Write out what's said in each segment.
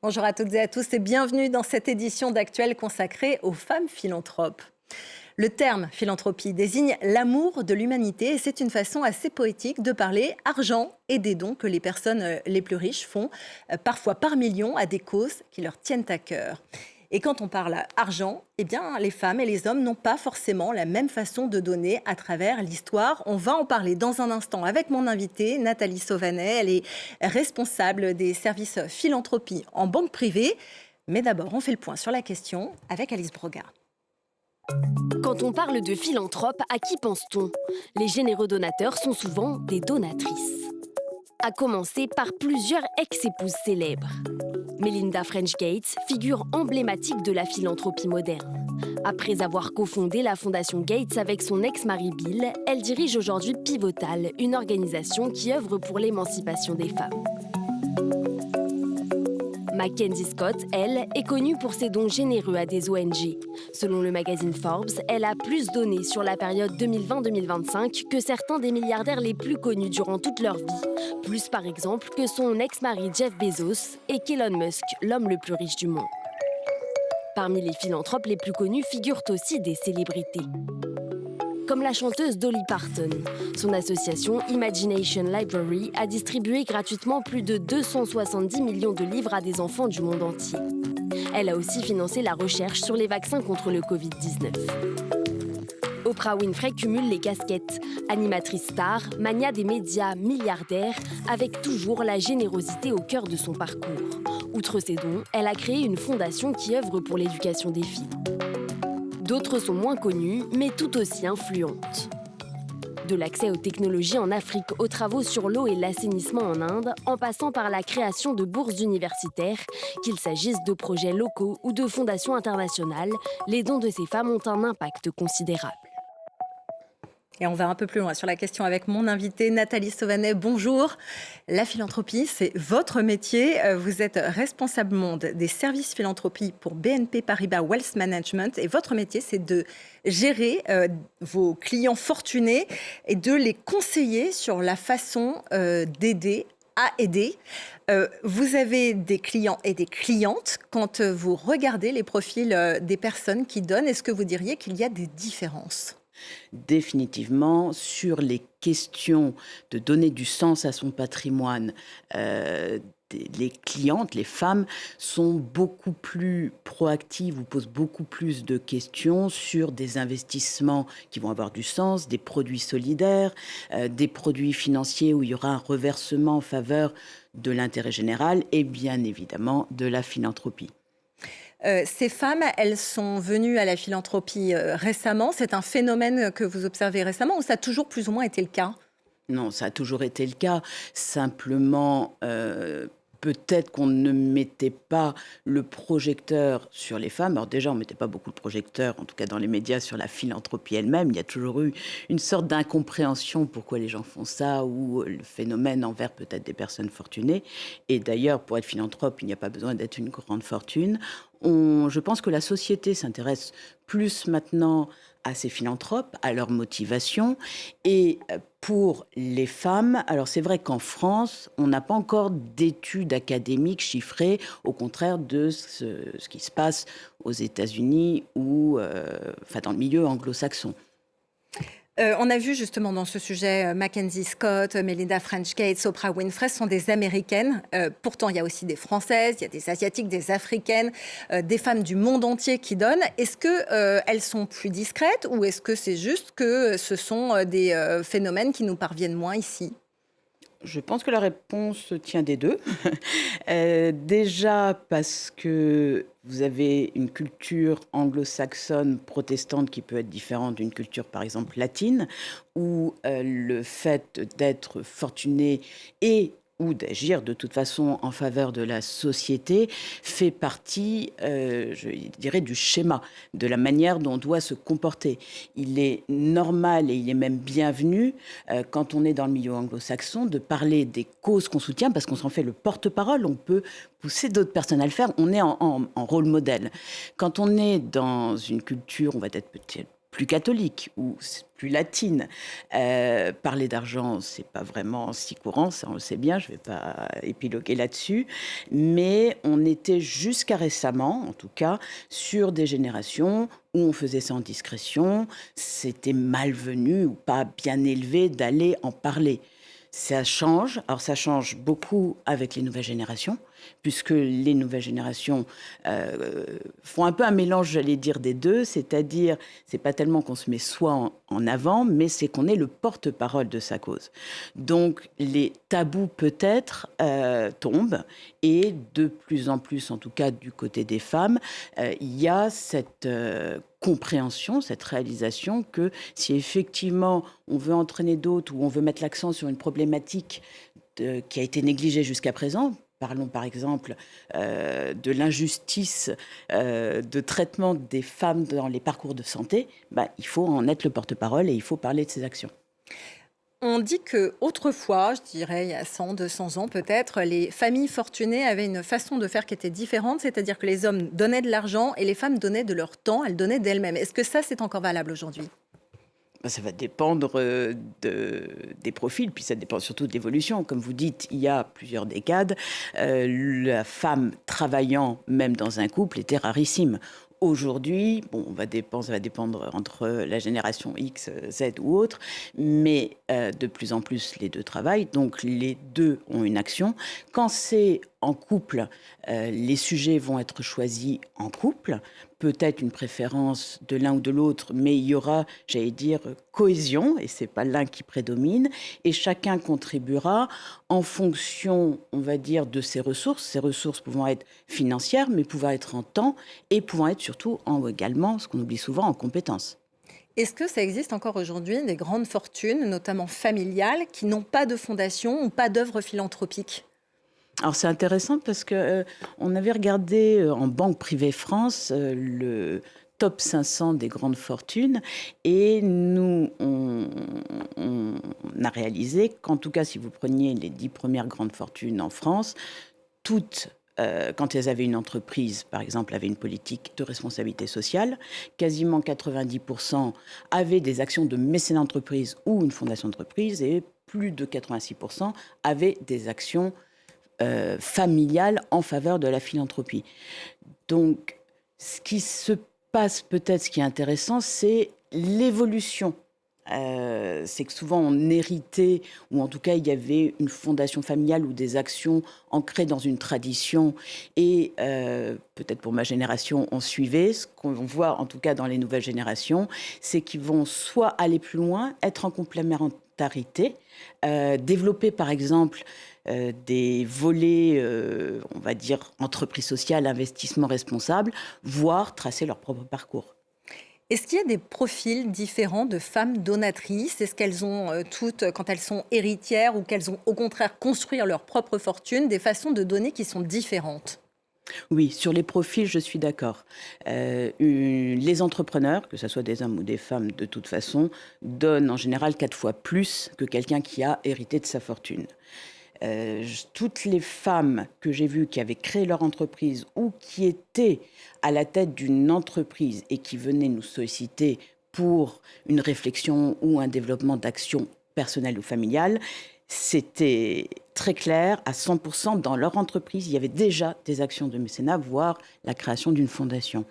Bonjour à toutes et à tous et bienvenue dans cette édition d'Actuel consacrée aux femmes philanthropes. Le terme philanthropie désigne l'amour de l'humanité et c'est une façon assez poétique de parler argent et des dons que les personnes les plus riches font, parfois par millions, à des causes qui leur tiennent à cœur. Et quand on parle argent, eh bien, les femmes et les hommes n'ont pas forcément la même façon de donner à travers l'histoire. On va en parler dans un instant avec mon invitée, Nathalie Sauvanet. Elle est responsable des services philanthropie en banque privée. Mais d'abord, on fait le point sur la question avec Alice Broga. Quand on parle de philanthrope, à qui pense-t-on? Les généreux donateurs sont souvent des donatrices. À commencer par plusieurs ex-épouses célèbres. Melinda French Gates, figure emblématique de la philanthropie moderne. Après avoir cofondé la fondation Gates avec son ex-mari Bill, elle dirige aujourd'hui Pivotal, une organisation qui œuvre pour l'émancipation des femmes. Mackenzie Scott, elle, est connue pour ses dons généreux à des ONG. Selon le magazine Forbes, elle a plus donné sur la période 2020-2025 que certains des milliardaires les plus connus durant toute leur vie. Plus par exemple que son ex-mari Jeff Bezos et qu'Elon Musk, l'homme le plus riche du monde. Parmi les philanthropes les plus connus figurent aussi des célébrités. Comme la chanteuse Dolly Parton. Son association Imagination Library a distribué gratuitement plus de 270 millions de livres à des enfants du monde entier. Elle a aussi financé la recherche sur les vaccins contre le Covid-19. Oprah Winfrey cumule les casquettes. Animatrice star, mania des médias, milliardaire, avec toujours la générosité au cœur de son parcours. Outre ses dons, elle a créé une fondation qui œuvre pour l'éducation des filles. D'autres sont moins connues, mais tout aussi influentes. De l'accès aux technologies en Afrique aux travaux sur l'eau et l'assainissement en Inde, en passant par la création de bourses universitaires, qu'il s'agisse de projets locaux ou de fondations internationales, les dons de ces femmes ont un impact considérable. Et on va un peu plus loin sur la question avec mon invitée Nathalie Sauvanet. Bonjour. La philanthropie, c'est votre métier. Vous êtes responsable monde des services philanthropie pour BNP Paribas Wealth Management. Et votre métier, c'est de gérer vos clients fortunés et de les conseiller sur la façon d'aider à aider. Vous avez des clients et des clientes. Quand vous regardez les profils des personnes qui donnent, est-ce que vous diriez qu'il y a des différences ? Définitivement, sur les questions de donner du sens à son patrimoine, les clientes, les femmes, sont beaucoup plus proactives ou posent beaucoup plus de questions sur des investissements qui vont avoir du sens, des produits solidaires, des produits financiers où il y aura un reversement en faveur de l'intérêt général et bien évidemment de la philanthropie. Ces femmes, elles sont venues à la philanthropie récemment. C'est un phénomène que vous observez récemment ou ça a toujours plus ou moins été le cas ? Non, ça a toujours été le cas. Simplement, peut-être qu'on ne mettait pas le projecteur sur les femmes. Alors déjà, on ne mettait pas beaucoup de projecteurs, en tout cas dans les médias, sur la philanthropie elle-même. Il y a toujours eu une sorte d'incompréhension pourquoi les gens font ça ou le phénomène envers peut-être des personnes fortunées. Et d'ailleurs, pour être philanthrope, il n'y a pas besoin d'être une grande fortune. Je pense que la société s'intéresse plus maintenant à ces philanthropes, à leur motivation. Et pour les femmes, alors c'est vrai qu'en France, on n'a pas encore d'études académiques chiffrées, au contraire de ce qui se passe aux États-Unis ou dans le milieu anglo-saxon. On a vu justement dans ce sujet Mackenzie Scott, Melinda French Gates, Oprah Winfrey sont des Américaines. Pourtant, il y a aussi des Françaises, il y a des Asiatiques, des Africaines, des femmes du monde entier qui donnent. Est-ce qu'elles sont plus discrètes ou est-ce que c'est juste que ce sont des phénomènes qui nous parviennent moins ici ? Je pense que la réponse tient des deux. Déjà parce que vous avez une culture anglo-saxonne protestante qui peut être différente d'une culture, par exemple, latine, où le fait d'être fortuné et ou d'agir de toute façon en faveur de la société fait partie, je dirais, du schéma, de la manière dont on doit se comporter. Il est normal et il est même bienvenu, quand on est dans le milieu anglo-saxon, de parler des causes qu'on soutient, parce qu'on s'en fait le porte-parole, on peut pousser d'autres personnes à le faire, on est en rôle modèle. Quand on est dans une culture, on va être peut-être plus catholique ou plus latine. Parler d'argent, c'est pas vraiment si courant, ça on le sait bien, je vais pas épiloguer là-dessus, mais on était jusqu'à récemment, en tout cas, sur des générations où on faisait ça en discrétion, c'était malvenu ou pas bien élevé d'aller en parler. Ça change, alors ça change beaucoup avec les nouvelles générations, puisque les nouvelles générations font un peu un mélange, j'allais dire, des deux, c'est-à-dire, c'est pas tellement qu'on se met soi en avant, mais c'est qu'on est le porte-parole de sa cause. Donc, les tabous peut-être tombent, et de plus en plus, en tout cas du côté des femmes, il y a cette compréhension, cette réalisation que si effectivement on veut entraîner d'autres ou on veut mettre l'accent sur une problématique qui a été négligée jusqu'à présent, parlons par exemple de l'injustice de traitement des femmes dans les parcours de santé, il faut en être le porte-parole et il faut parler de ces actions. On dit que autrefois, je dirais il y a 100, 200 ans peut-être, les familles fortunées avaient une façon de faire qui était différente, c'est-à-dire que les hommes donnaient de l'argent et les femmes donnaient de leur temps, elles donnaient d'elles-mêmes. Est-ce que ça, c'est encore valable aujourd'hui ? Ça va dépendre des profils, puis ça dépend surtout de l'évolution. Comme vous dites, il y a plusieurs décades, la femme travaillant, même dans un couple, était rarissime. Aujourd'hui, ça va dépendre entre la génération X, Z ou autre, mais de plus en plus, les deux travaillent, donc les deux ont une action. Quand c'est en couple, les sujets vont être choisis en couple, peut-être une préférence de l'un ou de l'autre, mais il y aura, j'allais dire, cohésion, et c'est pas l'un qui prédomine, et chacun contribuera en fonction, on va dire, de ses ressources pouvant être financières, mais pouvant être en temps, et pouvant être surtout également, ce qu'on oublie souvent, en compétences. Est-ce que ça existe encore aujourd'hui des grandes fortunes, notamment familiales, qui n'ont pas de fondation ou pas d'œuvre philanthropique ? Alors c'est intéressant parce que on avait regardé en Banque Privée France le top 500 des grandes fortunes et nous on a réalisé qu'en tout cas si vous preniez les 10 premières grandes fortunes en France, toutes quand elles avaient une entreprise, par exemple, avaient une politique de responsabilité sociale, quasiment 90% avaient des actions de mécénat d'entreprise ou une fondation d'entreprise et plus de 86% avaient des actions familiale en faveur de la philanthropie. Donc, ce qui se passe peut-être, ce qui est intéressant, c'est l'évolution. C'est que souvent on héritait, ou en tout cas il y avait une fondation familiale ou des actions ancrées dans une tradition, et peut-être pour ma génération on suivait. Ce qu'on voit en tout cas dans les nouvelles générations, c'est qu'ils vont soit aller plus loin, être en complémentarité, développer par exemple des volets, on va dire, entreprise sociale, investissement responsable, voire tracer leur propre parcours. Est-ce qu'il y a des profils différents de femmes donatrices ? Est-ce qu'elles ont toutes, quand elles sont héritières ou qu'elles ont au contraire construire leur propre fortune, des façons de donner qui sont différentes ? Oui, sur les profils, je suis d'accord. Les entrepreneurs, que ce soit des hommes ou des femmes de toute façon, donnent en général 4 fois plus que quelqu'un qui a hérité de sa fortune. Toutes les femmes que j'ai vues qui avaient créé leur entreprise ou qui étaient à la tête d'une entreprise et qui venaient nous solliciter pour une réflexion ou un développement d'actions personnelles ou familiales, c'était très clair, à 100% dans leur entreprise, il y avait déjà des actions de mécénat, voire la création d'une fondation.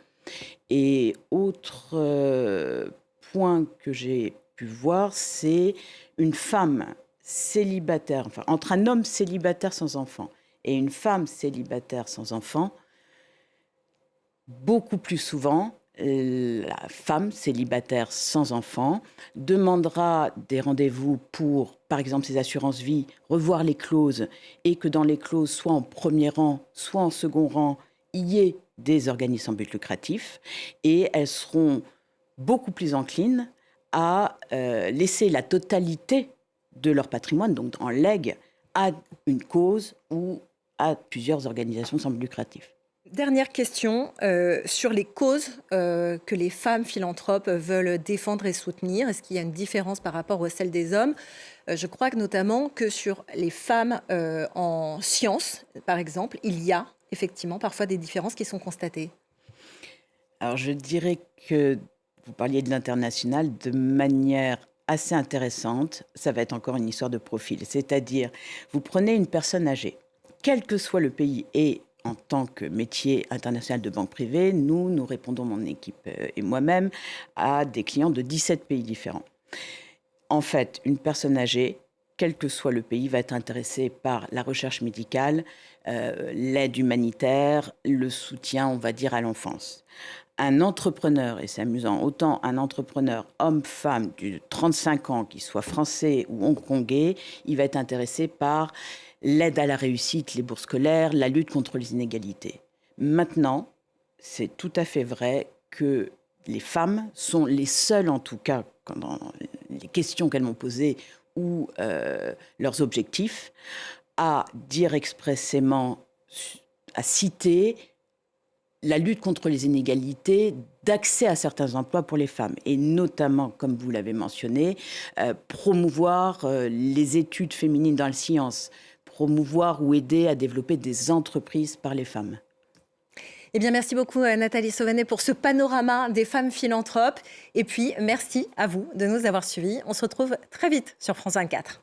Et autre point que j'ai pu voir, c'est une femme célibataire, enfin, entre un homme célibataire sans enfant et une femme célibataire sans enfant, beaucoup plus souvent, la femme célibataire sans enfant demandera des rendez-vous pour, par exemple, ses assurances vie, revoir les clauses, et que dans les clauses, soit en premier rang, soit en second rang, il y ait des organismes sans but lucratif, et elles seront beaucoup plus enclines à laisser la totalité de leur patrimoine, donc en legs, à une cause ou à plusieurs organisations sans but lucratif. Dernière question sur les causes que les femmes philanthropes veulent défendre et soutenir. Est-ce qu'il y a une différence par rapport à celle des hommes ? Je crois que notamment que sur les femmes en sciences, par exemple, il y a effectivement parfois des différences qui sont constatées. Alors je dirais que vous parliez de l'international, de manière assez intéressante. Ça va être encore une histoire de profil. C'est-à-dire, vous prenez une personne âgée, quel que soit le pays, et en tant que métier international de banque privée, nous répondons, mon équipe et moi-même, à des clients de 17 pays différents. En fait, une personne âgée, quel que soit le pays, va être intéressée par la recherche médicale, l'aide humanitaire, le soutien, on va dire, à l'enfance. Un entrepreneur, et c'est amusant, autant un entrepreneur homme-femme de 35 ans, qu'il soit français ou hongkongais, il va être intéressé par l'aide à la réussite, les bourses scolaires, la lutte contre les inégalités. Maintenant, c'est tout à fait vrai que les femmes sont les seules, en tout cas, dans les questions qu'elles m'ont posées ou leurs objectifs, à dire expressément, à citer la lutte contre les inégalités d'accès à certains emplois pour les femmes. Et notamment, comme vous l'avez mentionné, promouvoir les études féminines dans la science, promouvoir ou aider à développer des entreprises par les femmes. Eh bien, merci beaucoup Nathalie Sauvanet pour ce panorama des femmes philanthropes. Et puis, merci à vous de nous avoir suivis. On se retrouve très vite sur France 24.